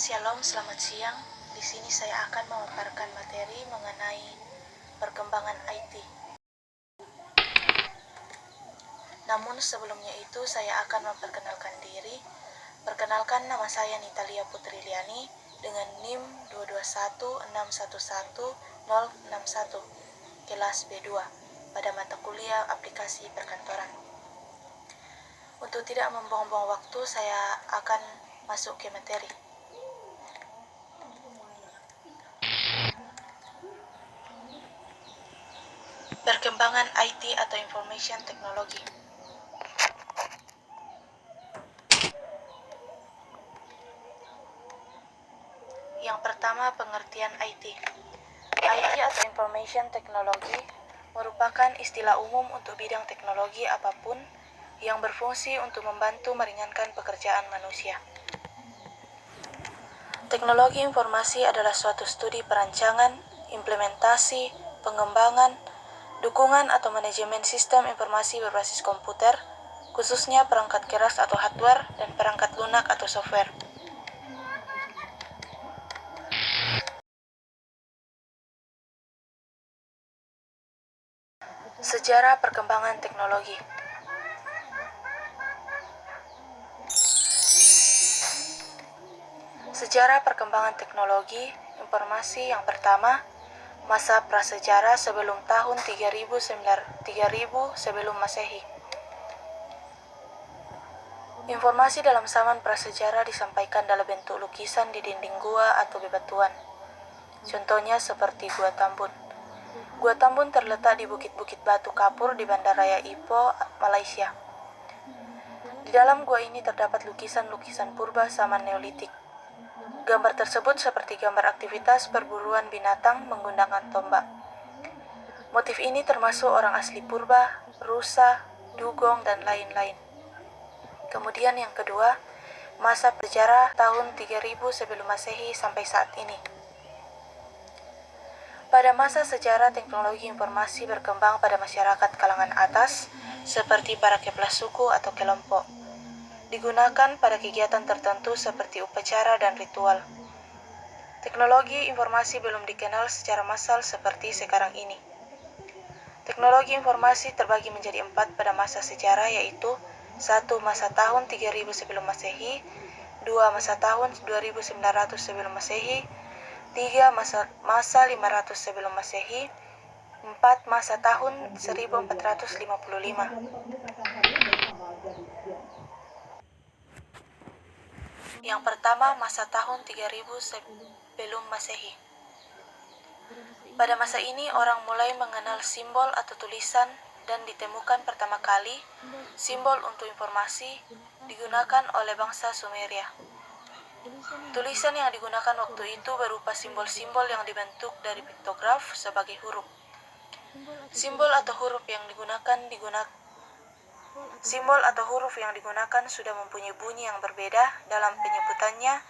Shalom, selamat siang. Di sini saya akan memaparkan materi mengenai perkembangan IT. Namun sebelumnya itu saya akan memperkenalkan diri. Perkenalkan, nama saya Nitalia Putriliani dengan NIM 221611061 kelas B2 pada mata kuliah aplikasi perkantoran. Untuk tidak membuang-buang waktu, saya akan masuk ke materi. Perkembangan IT atau Information Technology. Yang pertama, pengertian IT. IT atau Information Technology merupakan istilah umum untuk bidang teknologi apapun yang berfungsi untuk membantu meringankan pekerjaan manusia. Teknologi informasi adalah suatu studi perancangan, implementasi, pengembangan, dukungan atau manajemen sistem informasi berbasis komputer, khususnya perangkat keras atau hardware dan perangkat lunak atau software. Sejarah perkembangan teknologi. Sejarah perkembangan teknologi informasi yang pertama, masa prasejarah sebelum tahun 3000 sebelum Masehi. Informasi dalam zaman prasejarah disampaikan dalam bentuk lukisan di dinding gua atau bebatuan. Contohnya seperti Gua Tambun. Gua Tambun terletak di bukit-bukit batu kapur di Bandaraya Ipoh, Malaysia. Di dalam gua ini terdapat lukisan-lukisan purba zaman Neolitik. Gambar tersebut seperti gambar aktivitas perburuan binatang menggunakan tombak. Motif ini termasuk orang asli purba, rusa, dugong, dan lain-lain. Kemudian yang kedua, masa sejarah tahun 3000 sebelum Masehi sampai saat ini. Pada masa sejarah, teknologi informasi berkembang pada masyarakat kalangan atas, seperti para kepala suku atau kelompok. Digunakan pada kegiatan tertentu seperti upacara dan ritual. Teknologi informasi belum dikenal secara massal seperti sekarang ini. Teknologi informasi terbagi menjadi 4 pada masa sejarah, yaitu 1. Masa tahun 3000 sebelum Masehi, 2. Masa tahun 2900 sebelum Masehi, 3. Masa 500 sebelum Masehi, 4. Masa tahun 1455. Yang pertama, masa tahun 3000 sebelum Masehi. Pada masa ini, orang mulai mengenal simbol atau tulisan dan ditemukan pertama kali simbol untuk informasi digunakan oleh bangsa Sumeria. Tulisan yang digunakan waktu itu berupa simbol-simbol yang dibentuk dari piktograf sebagai huruf. Simbol atau huruf yang digunakan sudah mempunyai bunyi yang berbeda dalam penyebutannya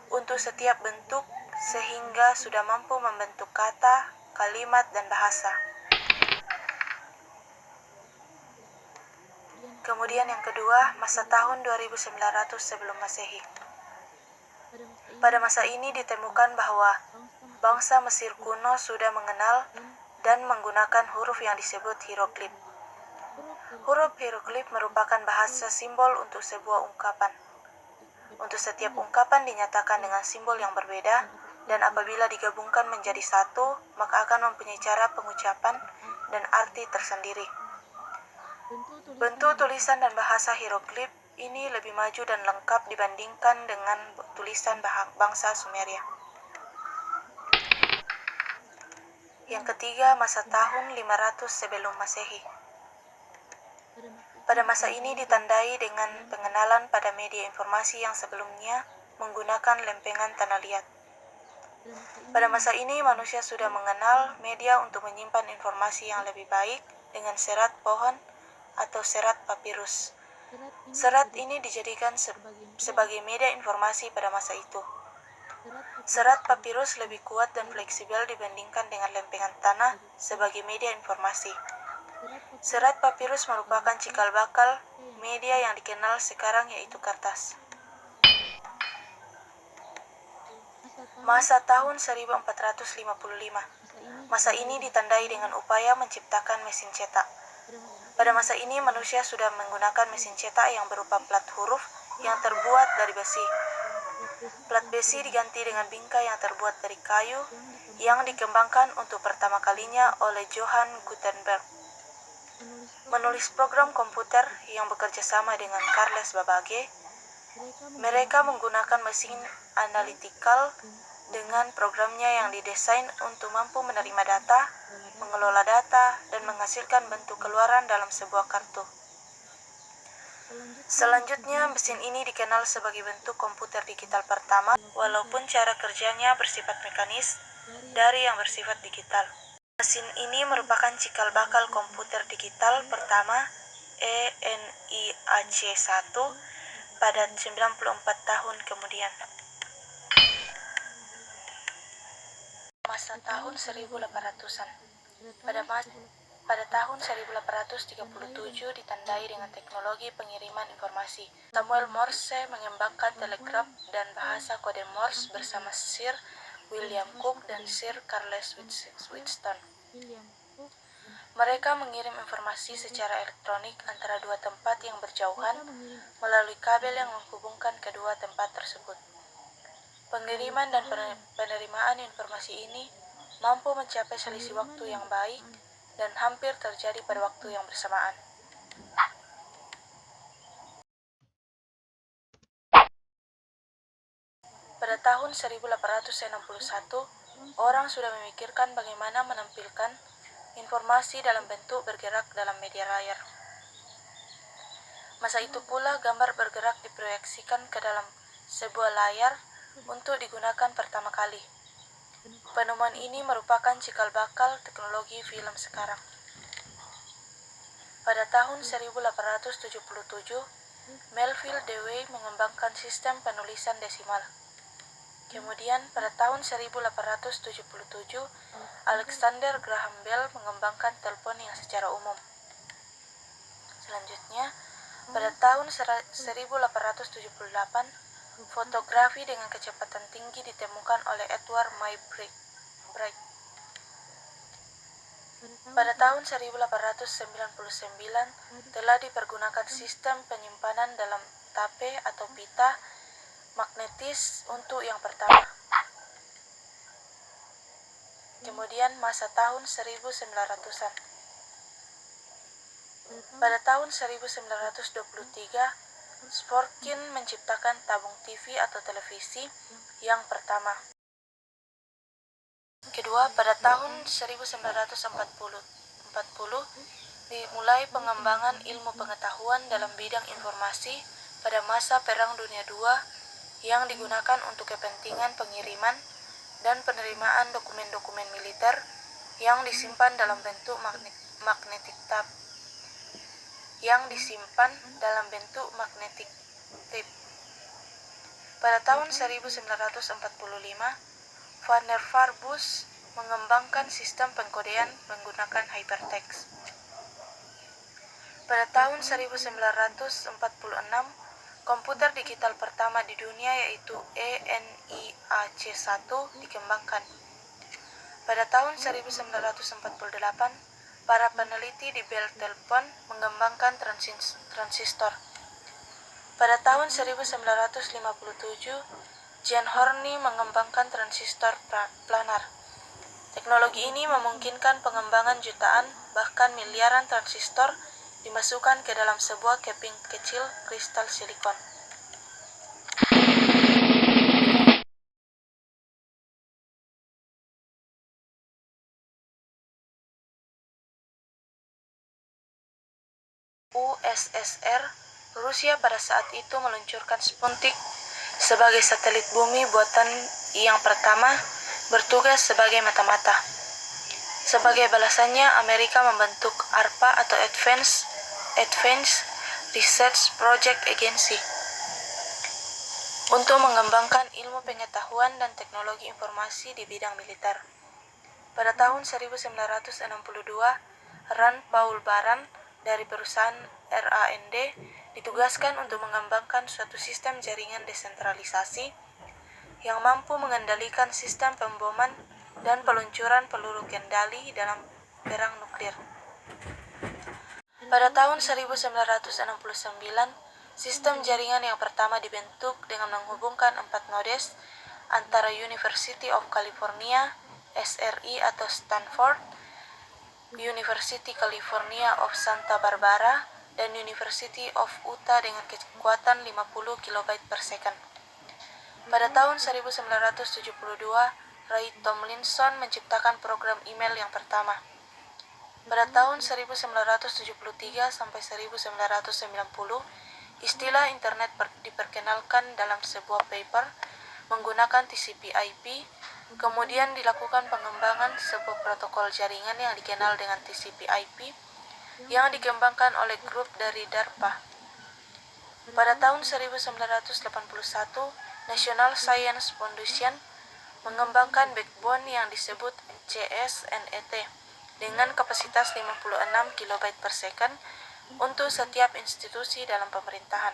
untuk setiap bentuk, sehingga sudah mampu membentuk kata, kalimat, dan bahasa. Kemudian yang kedua, masa tahun 2900 sebelum Masehi. Pada masa ini ditemukan bahwa bangsa Mesir kuno sudah mengenal dan menggunakan huruf yang disebut hieroglif. Huruf hieroglif merupakan bahasa simbol untuk sebuah ungkapan. Untuk setiap ungkapan dinyatakan dengan simbol yang berbeda, dan apabila digabungkan menjadi satu, maka akan mempunyai cara pengucapan dan arti tersendiri. Bentuk tulisan dan bahasa hieroglif ini lebih maju dan lengkap dibandingkan dengan tulisan bangsa Sumeria. Yang ketiga, masa tahun 500 sebelum Masehi. Pada masa ini ditandai dengan pengenalan pada media informasi yang sebelumnya menggunakan lempengan tanah liat. Pada masa ini manusia sudah mengenal media untuk menyimpan informasi yang lebih baik dengan serat pohon atau serat papirus. Serat ini dijadikan sebagai media informasi pada masa itu. Serat papirus lebih kuat dan fleksibel dibandingkan dengan lempengan tanah sebagai media informasi. Serat papirus merupakan cikal bakal media yang dikenal sekarang, yaitu kertas. Masa tahun 1455. Masa ini ditandai dengan upaya menciptakan mesin cetak. Pada masa ini manusia sudah menggunakan mesin cetak yang berupa plat huruf yang terbuat dari besi. Plat besi diganti dengan bingkai yang terbuat dari kayu yang dikembangkan untuk pertama kalinya oleh Johann Gutenberg. Menulis program komputer yang bekerja sama dengan Charles Babbage, mereka menggunakan mesin analytical dengan programnya yang didesain untuk mampu menerima data, mengelola data, dan menghasilkan bentuk keluaran dalam sebuah kartu. Selanjutnya, mesin ini dikenal sebagai bentuk komputer digital pertama, walaupun cara kerjanya bersifat mekanis dari yang bersifat digital. Mesin ini merupakan cikal bakal komputer digital pertama ENIAC-1 pada 94 tahun kemudian. Masa tahun 1800-an. Pada tahun 1837 ditandai dengan teknologi pengiriman informasi. Samuel Morse mengembangkan telegraf dan bahasa kode Morse bersama Sir William Cook dan Sir Charles Wheatstone. Mereka mengirim informasi secara elektronik antara dua tempat yang berjauhan melalui kabel yang menghubungkan kedua tempat tersebut. Pengiriman dan penerimaan informasi ini mampu mencapai selisih waktu yang baik dan hampir terjadi pada waktu yang bersamaan. Pada tahun 1861, orang sudah memikirkan bagaimana menampilkan informasi dalam bentuk bergerak dalam media layar. Masa itu pula gambar bergerak diproyeksikan ke dalam sebuah layar untuk digunakan pertama kali. Penemuan ini merupakan cikal bakal teknologi film sekarang. Pada tahun 1877, Melville Dewey mengembangkan sistem penulisan desimal. Kemudian pada tahun 1877, Alexander Graham Bell mengembangkan telepon yang secara umum. Selanjutnya, pada tahun 1878, fotografi dengan kecepatan tinggi ditemukan oleh Edward May Bright. Pada tahun 1899 telah dipergunakan sistem penyimpanan dalam tape atau pita magnetis untuk yang pertama. Kemudian masa tahun 1900-an. Pada tahun 1923, Sporkin menciptakan tabung TV atau televisi yang pertama. Kedua, pada tahun 1940 dimulai pengembangan ilmu pengetahuan dalam bidang informasi pada masa Perang Dunia II yang digunakan untuk kepentingan pengiriman dan penerimaan dokumen-dokumen militer yang disimpan dalam bentuk magnetic tape. Pada tahun 1945, Vannevar Bush mengembangkan sistem pengkodean menggunakan hypertext. Pada tahun 1946, komputer digital pertama di dunia yaitu ENIAC-1 dikembangkan. Pada tahun 1948, para peneliti di Bell Telephone mengembangkan transistor. Pada tahun 1957, John Horney mengembangkan transistor planar. Teknologi ini memungkinkan pengembangan jutaan, bahkan miliaran transistor dimasukkan ke dalam sebuah keping kecil kristal silikon. USSR, Rusia pada saat itu meluncurkan Sputnik sebagai satelit bumi buatan yang pertama bertugas sebagai mata-mata. Sebagai balasannya, Amerika membentuk ARPA atau Advanced Research Project Agency untuk mengembangkan ilmu pengetahuan dan teknologi informasi di bidang militer. Pada tahun 1962, Rand Paul Baran dari perusahaan RAND ditugaskan untuk mengembangkan suatu sistem jaringan desentralisasi yang mampu mengendalikan sistem pemboman dan peluncuran peluru kendali dalam perang nuklir. Pada tahun 1969, sistem jaringan yang pertama dibentuk dengan menghubungkan 4 nodes antara University of California, SRI atau Stanford, University California of Santa Barbara, dan University of Utah dengan kekuatan 50 kilobyte per second. Pada tahun 1972, Ray Tomlinson menciptakan program email yang pertama. Pada tahun 1973 sampai 1990, istilah internet diperkenalkan dalam sebuah paper menggunakan TCP/IP. Kemudian dilakukan pengembangan sebuah protokol jaringan yang dikenal dengan TCP/IP yang dikembangkan oleh grup dari DARPA. Pada tahun 1981, National Science Foundation mengembangkan backbone yang disebut CSNET dengan kapasitas 56 kilobyte per second untuk setiap institusi dalam pemerintahan.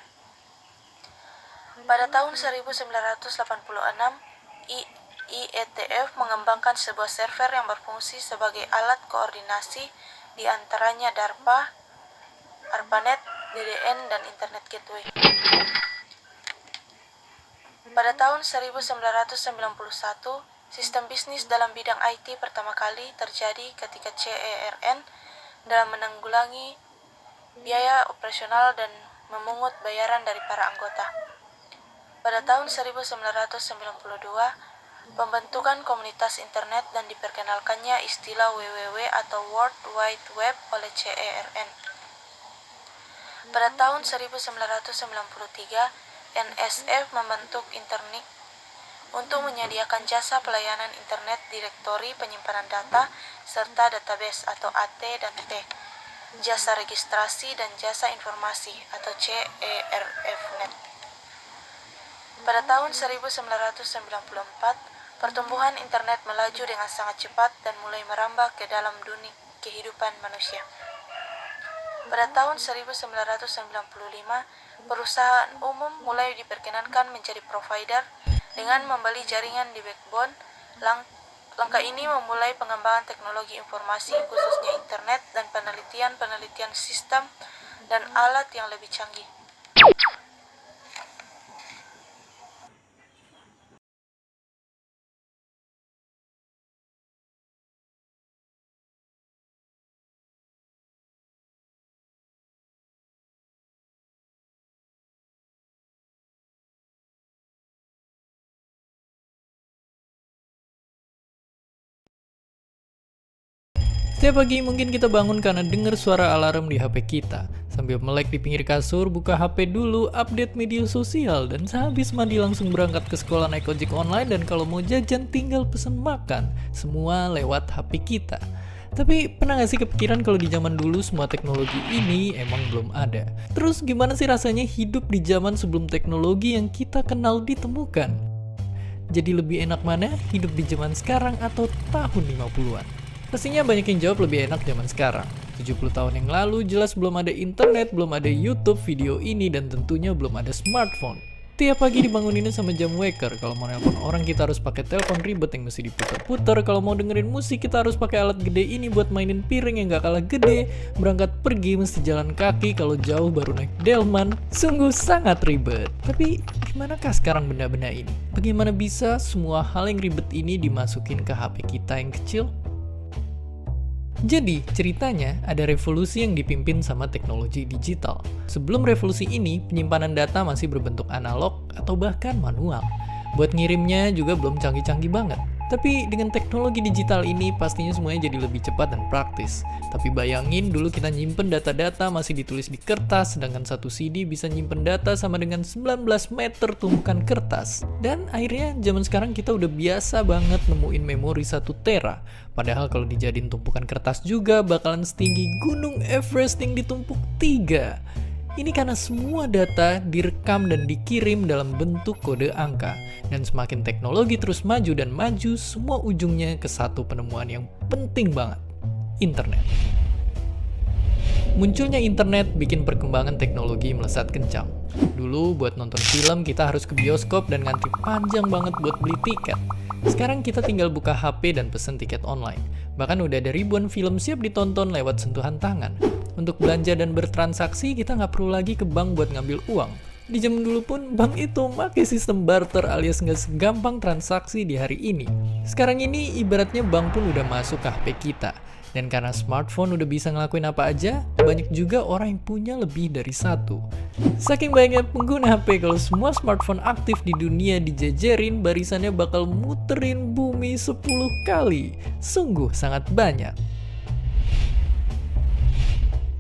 Pada tahun 1986, IETF mengembangkan sebuah server yang berfungsi sebagai alat koordinasi di antaranya DARPA, ARPANET, DDN, dan Internet Gateway. Pada tahun 1991, sistem bisnis dalam bidang IT pertama kali terjadi ketika CERN dalam menanggulangi biaya operasional dan memungut bayaran dari para anggota. Pada tahun 1992, pembentukan komunitas internet dan diperkenalkannya istilah WWW atau World Wide Web oleh CERN. Pada tahun 1993, NSF membentuk Internik untuk menyediakan jasa pelayanan internet, direktori penyimpanan data, serta database atau AT dan T, jasa registrasi dan jasa informasi atau CERFnet. Pada tahun 1994, pertumbuhan internet melaju dengan sangat cepat dan mulai merambah ke dalam dunia kehidupan manusia. Pada tahun 1995, perusahaan umum mulai diperkenankan menjadi provider dengan membeli jaringan di backbone. Langkah ini memulai pengembangan teknologi informasi, khususnya internet, dan penelitian sistem dan alat yang lebih canggih. Setiap pagi mungkin kita bangun karena dengar suara alarm di HP kita. Sambil melek di pinggir kasur, buka HP dulu, update media sosial, dan sehabis mandi langsung berangkat ke sekolah naik ojek online, dan kalau mau jajan tinggal pesen makan. Semua lewat HP kita. Tapi pernah gak sih kepikiran kalau di zaman dulu semua teknologi ini emang belum ada? Terus gimana sih rasanya hidup di zaman sebelum teknologi yang kita kenal ditemukan? Jadi lebih enak mana hidup di zaman sekarang atau tahun 50-an? Pastinya banyak yang jawab lebih enak zaman sekarang. 70 tahun yang lalu jelas belum ada internet, belum ada YouTube, video ini, dan tentunya belum ada smartphone. Tiap pagi dibanguninnya sama jam waker. Kalau mau nelpon orang kita harus pakai telepon ribet yang mesti diputar-putar. Kalau mau dengerin musik kita harus pakai alat gede ini buat mainin piring yang gak kalah gede. Berangkat pergi mesti jalan kaki, kalau jauh baru naik delman. Sungguh sangat ribet. Tapi gimanakah sekarang benda-benda ini? Bagaimana bisa semua hal yang ribet ini dimasukin ke HP kita yang kecil? Jadi, ceritanya ada revolusi yang dipimpin sama teknologi digital. Sebelum revolusi ini, penyimpanan data masih berbentuk analog atau bahkan manual. Buat ngirimnya juga belum canggih-canggih banget. Tapi dengan teknologi digital ini pastinya semuanya jadi lebih cepat dan praktis. Tapi bayangin dulu kita nyimpen data-data masih ditulis di kertas, sedangkan satu CD bisa nyimpen data sama dengan 19 meter tumpukan kertas. Dan akhirnya zaman sekarang kita udah biasa banget nemuin memori 1 tera. Padahal kalau dijadiin tumpukan kertas juga bakalan setinggi Gunung Everest yang ditumpuk 3. Ini karena semua data direkam dan dikirim dalam bentuk kode angka. Dan semakin teknologi terus maju dan maju, semua ujungnya ke satu penemuan yang penting banget. Internet. Munculnya internet bikin perkembangan teknologi melesat kencang. Dulu buat nonton film kita harus ke bioskop dan ngantri panjang banget buat beli tiket. Sekarang kita tinggal buka HP dan pesen tiket online. Bahkan udah ada ribuan film siap ditonton lewat sentuhan tangan. Untuk belanja dan bertransaksi kita nggak perlu lagi ke bank buat ngambil uang. Di zaman dulu pun bank itu pakai sistem barter alias nggak segampang transaksi di hari ini. Sekarang ini ibaratnya bank pun udah masuk ke HP kita. Dan karena smartphone udah bisa ngelakuin apa aja, banyak juga orang yang punya lebih dari satu. Saking banyak pengguna HP, kalau semua smartphone aktif di dunia dijejerin, barisannya bakal muterin bumi 10 kali. Sungguh sangat banyak.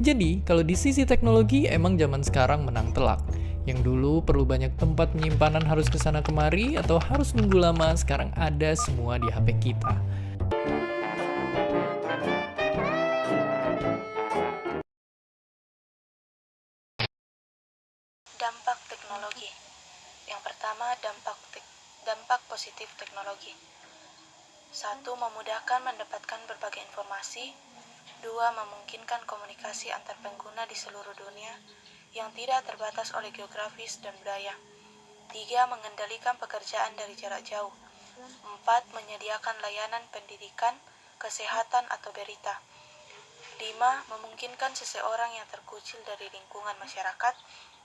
Jadi, kalau di sisi teknologi emang zaman sekarang menang telak. Yang dulu perlu banyak tempat penyimpanan harus kesana kemari atau harus nunggu lama, sekarang ada semua di HP kita. Dampak teknologi. Yang pertama, dampak positif teknologi. 1. Memudahkan mendapatkan berbagai informasi. 2. Memungkinkan komunikasi antar pengguna di seluruh dunia yang tidak terbatas oleh geografis dan budaya. 3. Mengendalikan pekerjaan dari jarak jauh. 4. Menyediakan layanan pendidikan, kesehatan, atau berita. 5. Memungkinkan seseorang yang terkucil dari lingkungan masyarakat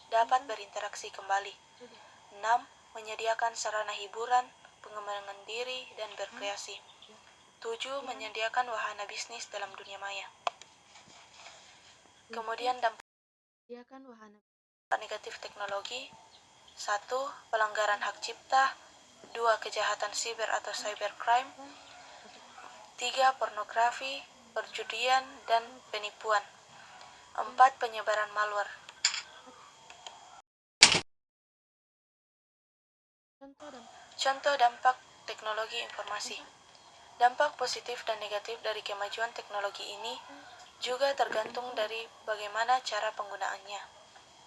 dapat berinteraksi kembali. 6. Menyediakan sarana hiburan, pengembangan diri, dan berkreasi. 7. Menyediakan wahana bisnis dalam dunia maya. Kemudian dampak negatif teknologi. 1. Pelanggaran hak cipta. 2. Kejahatan siber atau cybercrime. 3. Pornografi, perjudian, dan penipuan. 4. Penyebaran malware. Contoh dampak teknologi informasi. Dampak positif dan negatif dari kemajuan teknologi ini juga tergantung dari bagaimana cara penggunaannya.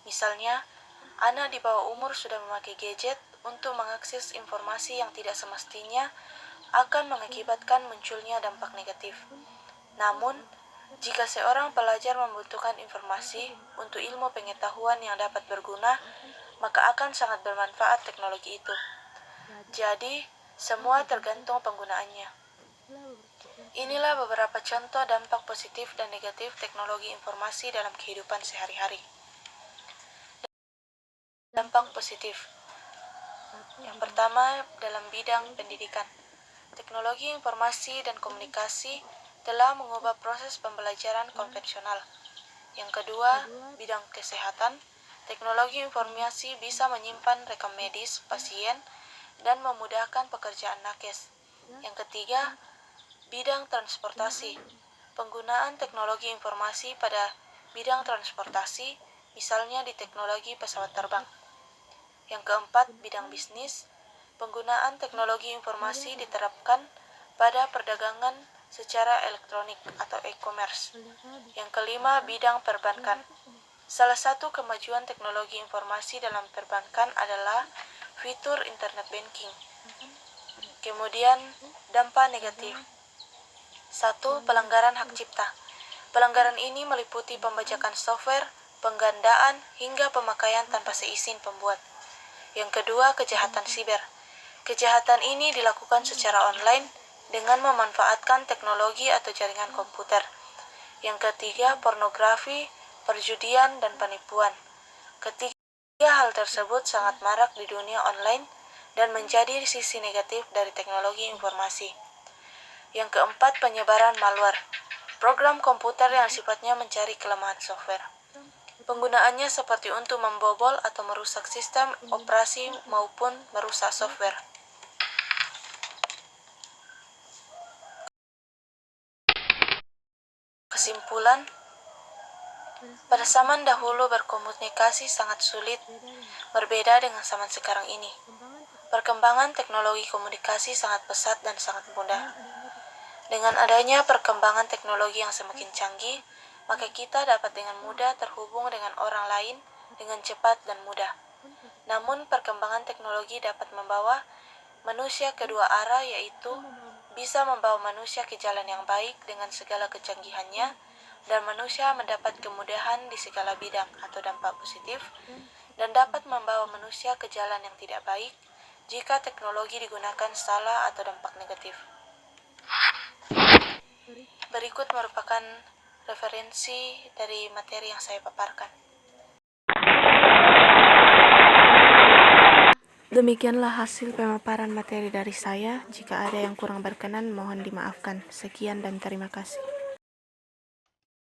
Misalnya, anak di bawah umur sudah memakai gadget untuk mengakses informasi yang tidak semestinya akan mengakibatkan munculnya dampak negatif. Namun, jika seorang pelajar membutuhkan informasi untuk ilmu pengetahuan yang dapat berguna, maka akan sangat bermanfaat teknologi itu. Jadi, semua tergantung penggunaannya. Inilah beberapa contoh dampak positif dan negatif teknologi informasi dalam kehidupan sehari-hari. Dampak positif. Yang pertama, dalam bidang pendidikan. Teknologi informasi dan komunikasi telah mengubah proses pembelajaran konvensional. Yang kedua, bidang kesehatan. Teknologi informasi bisa menyimpan rekam medis pasien dan memudahkan pekerjaan nakes. Yang ketiga, bidang transportasi. Penggunaan teknologi informasi pada bidang transportasi, misalnya di teknologi pesawat terbang. Yang keempat, bidang bisnis. Penggunaan teknologi informasi diterapkan pada perdagangan secara elektronik atau e-commerce. Yang kelima, bidang perbankan. Salah satu kemajuan teknologi informasi dalam perbankan adalah fitur internet banking. Kemudian, dampak negatif. 1. Pelanggaran hak cipta. Pelanggaran ini meliputi pembajakan software, penggandaan, hingga pemakaian tanpa seizin pembuat. Yang kedua, kejahatan siber. Kejahatan ini dilakukan secara online dengan memanfaatkan teknologi atau jaringan komputer. Yang ketiga, pornografi, perjudian, dan penipuan. Ketiga hal tersebut sangat marak di dunia online dan menjadi sisi negatif dari teknologi informasi. Yang keempat, penyebaran malware. Program komputer yang sifatnya mencari kelemahan software. Penggunaannya seperti untuk membobol atau merusak sistem operasi maupun merusak software. Kesimpulan, pada zaman dahulu berkomunikasi sangat sulit, berbeda dengan zaman sekarang ini. Perkembangan teknologi komunikasi sangat pesat dan sangat mudah. Dengan adanya perkembangan teknologi yang semakin canggih, maka kita dapat dengan mudah terhubung dengan orang lain dengan cepat dan mudah. Namun, perkembangan teknologi dapat membawa manusia ke dua arah, yaitu bisa membawa manusia ke jalan yang baik dengan segala kecanggihannya, dan manusia mendapat kemudahan di segala bidang atau dampak positif, dan dapat membawa manusia ke jalan yang tidak baik jika teknologi digunakan salah atau dampak negatif. Berikut merupakan referensi dari materi yang saya paparkan. Demikianlah hasil pemaparan materi dari saya. Jika ada yang kurang berkenan, mohon dimaafkan. Sekian dan terima kasih.